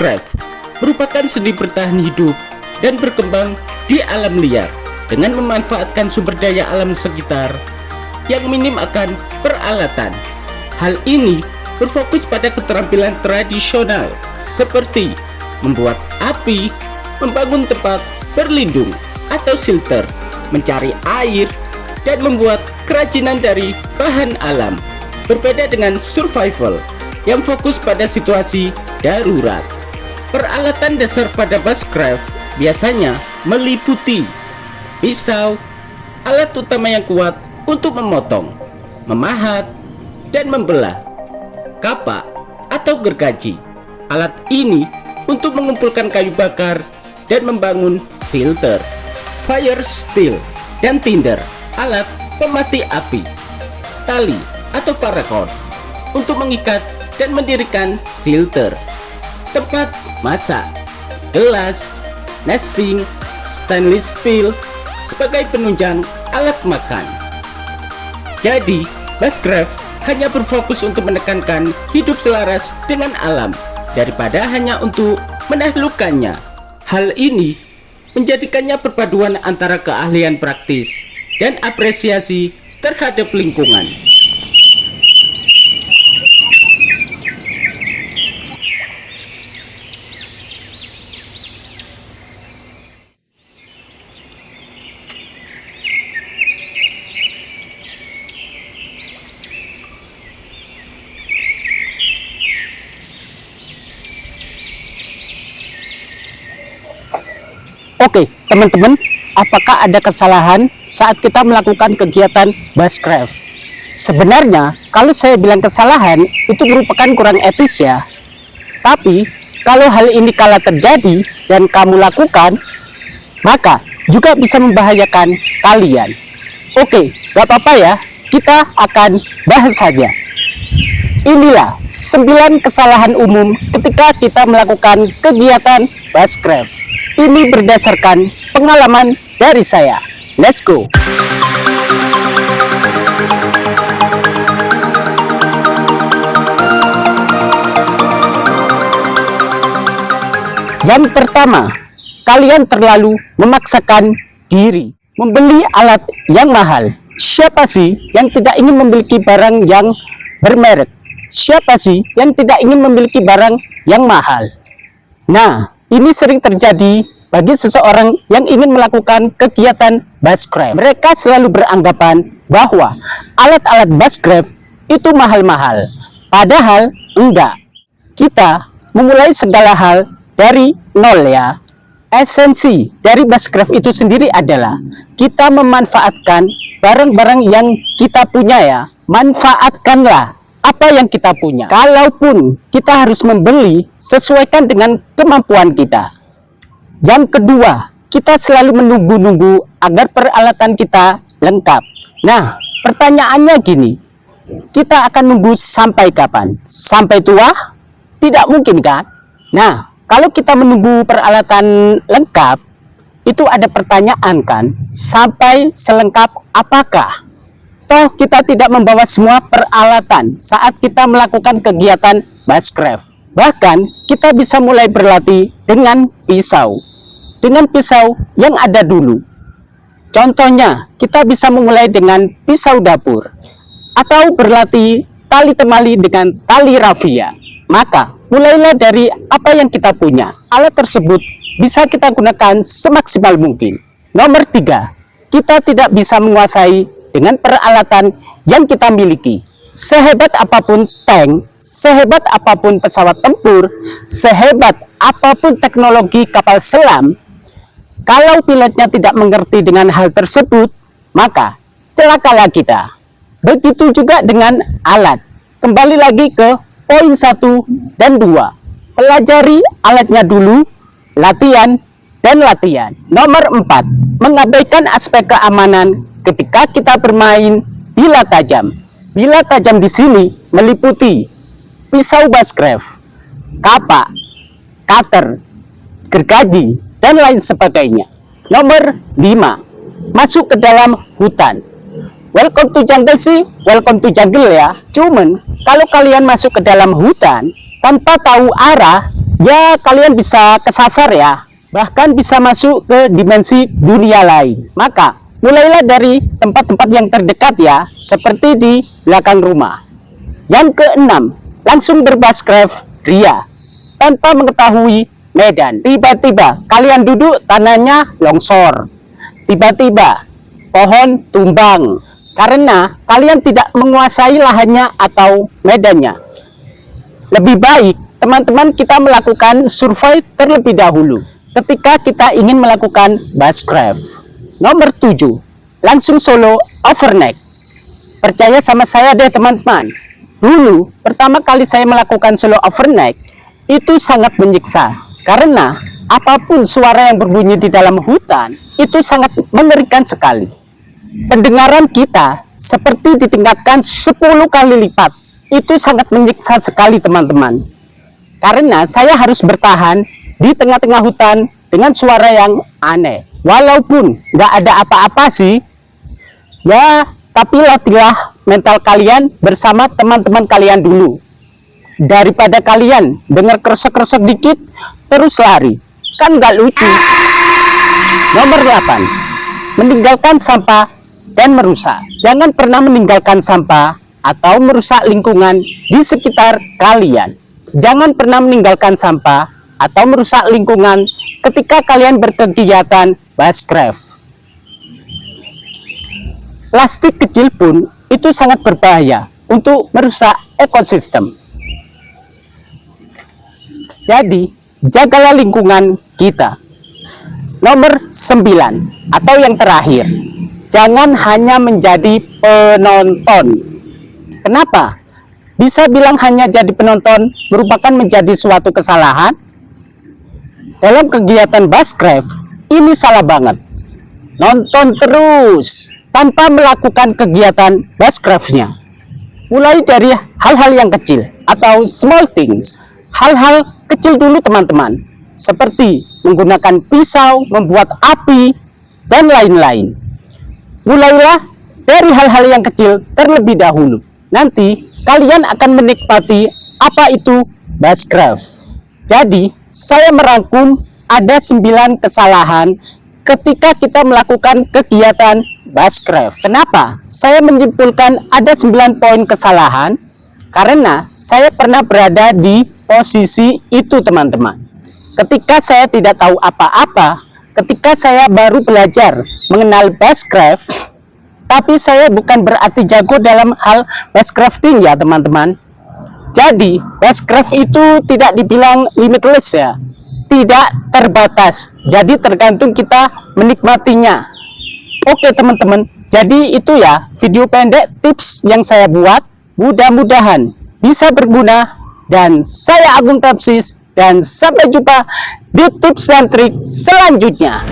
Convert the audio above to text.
Bushcraft merupakan seni bertahan hidup dan berkembang di alam liar dengan memanfaatkan sumber daya alam sekitar yang minim akan peralatan. Hal ini berfokus pada keterampilan tradisional seperti membuat api, membangun tempat berlindung atau shelter, mencari air, dan membuat kerajinan dari bahan alam. Berbeda dengan survival yang fokus pada situasi darurat. Peralatan dasar pada Bushcraft biasanya meliputi pisau, alat utama yang kuat untuk memotong, memahat, dan membelah, kapak atau gergaji. Alat ini untuk mengumpulkan kayu bakar dan membangun shelter. Fire steel dan tinder, alat pemati api. Tali atau paracord untuk mengikat dan mendirikan shelter. Tempat masak, gelas, nesting, stainless steel sebagai penunjang alat makan. Jadi, Bushcraft hanya berfokus untuk menekankan hidup selaras dengan alam daripada hanya untuk menaklukkannya. Hal ini menjadikannya perpaduan antara keahlian praktis dan apresiasi terhadap lingkungan. Oke, teman-teman, apakah ada kesalahan saat kita melakukan kegiatan Bushcraft? Sebenarnya, kalau saya bilang kesalahan, itu merupakan kurang etis ya. Tapi, kalau hal ini kala terjadi dan kamu lakukan, maka juga bisa membahayakan kalian. Oke, gak apa-apa ya, kita akan bahas saja. Inilah 9 kesalahan umum ketika kita melakukan kegiatan Bushcraft. Ini berdasarkan pengalaman dari saya. Let's go. Yang pertama, kalian terlalu memaksakan diri membeli alat yang mahal. Siapa sih yang tidak ingin memiliki barang yang bermerek? Siapa sih yang tidak ingin memiliki barang yang mahal? Nah, ini sering terjadi bagi seseorang yang ingin melakukan kegiatan Bushcraft. Mereka selalu beranggapan bahwa alat-alat Bushcraft itu mahal-mahal. Padahal enggak. Kita memulai segala hal dari nol ya. Esensi dari Bushcraft itu sendiri adalah kita memanfaatkan barang-barang yang kita punya ya. Manfaatkanlah apa yang kita punya. Kalaupun kita harus membeli, sesuaikan dengan kemampuan kita. Yang kedua, kita selalu menunggu-nunggu agar peralatan kita lengkap. Nah, pertanyaannya gini, kita akan nunggu sampai kapan? Sampai tua? Tidak mungkin kan? Nah, kalau kita menunggu peralatan lengkap, itu ada pertanyaan kan, sampai selengkap apakah? Toh kita tidak membawa semua peralatan saat kita melakukan kegiatan Bushcraft. Bahkan kita bisa mulai berlatih dengan pisau. Dengan pisau yang ada dulu. Contohnya, kita bisa memulai dengan pisau dapur. Atau berlatih tali temali dengan tali rafia. Maka, mulailah dari apa yang kita punya. Alat tersebut bisa kita gunakan semaksimal mungkin. Nomor 3, kita tidak bisa menguasai dengan peralatan yang kita miliki. Sehebat apapun tank, sehebat apapun pesawat tempur, sehebat apapun teknologi kapal selam, kalau pilotnya tidak mengerti dengan hal tersebut, maka celakalah kita. Begitu juga dengan alat. Kembali lagi ke poin 1 dan 2. Pelajari alatnya dulu, latihan, dan latihan. Nomor 4, mengabaikan aspek keamanan ketika kita bermain bilah tajam. Bilah tajam di sini meliputi pisau Bushcraft, kapak, cutter, gergaji, dan lain sebagainya. Nomor 5, masuk ke dalam hutan. Welcome to jungle sih, welcome to jungle ya. Cuman kalau kalian masuk ke dalam hutan tanpa tahu arah, ya kalian bisa kesasar ya, bahkan bisa masuk ke dimensi dunia lain. Maka mulailah dari tempat-tempat yang terdekat ya, seperti di belakang rumah. Yang keenam, langsung berbaskraf ria tanpa mengetahui medan. Tiba-tiba kalian duduk, tanahnya longsor. Tiba-tiba pohon tumbang karena kalian tidak menguasai lahannya atau medannya. Lebih baik teman-teman kita melakukan survei terlebih dahulu ketika kita ingin melakukan bushcraft. Nomor 7, langsung solo overnight. Percaya sama saya deh teman-teman, dulu pertama kali saya melakukan solo overnight itu sangat menyiksa, karena apapun suara yang berbunyi di dalam hutan itu sangat mengerikan sekali. Pendengaran kita seperti ditingkatkan 10 kali lipat. Itu sangat menyiksa sekali teman-teman, karena saya harus bertahan di tengah-tengah hutan dengan suara yang aneh. Walaupun nggak ada apa-apa sih ya, tapi latihlah mental kalian bersama teman-teman kalian dulu, daripada kalian dengar kresek-kresek dikit terus lari, kan nggak lucu. Nomor 8, meninggalkan sampah dan merusak. Jangan pernah meninggalkan sampah atau merusak lingkungan di sekitar kalian. Jangan pernah meninggalkan sampah atau merusak lingkungan ketika kalian berkegiatan bushcraft. Plastik kecil pun itu sangat berbahaya untuk merusak ekosistem. Jadi, jagalah lingkungan kita. Nomor 9, atau yang terakhir, jangan hanya menjadi penonton. Kenapa? Bisa bilang hanya jadi penonton merupakan menjadi suatu kesalahan? Dalam kegiatan bushcraft, ini salah banget. Nonton terus tanpa melakukan kegiatan bushcraftnya. Mulai dari hal-hal yang kecil atau small things. Hal-hal kecil dulu teman-teman, seperti menggunakan pisau, membuat api, dan lain-lain. Mulailah dari hal-hal yang kecil terlebih dahulu. Nanti kalian akan menikmati apa itu bushcraft. Jadi saya merangkum ada 9 kesalahan ketika kita melakukan kegiatan bushcraft. Kenapa saya menyimpulkan ada 9 poin kesalahan? Karena saya pernah berada di posisi itu teman-teman. Ketika saya tidak tahu apa-apa, ketika saya baru belajar mengenal bushcraft, tapi saya bukan berarti jago dalam hal bushcrafting ya teman-teman. Jadi bushcraft itu tidak dibilang limitless ya, tidak terbatas. Jadi tergantung kita menikmatinya. Oke teman-teman, jadi itu ya video pendek tips yang saya buat. Mudah-mudahan bisa berguna. Dan saya Agung Tapsis, dan sampai jumpa di tips dan trik selanjutnya.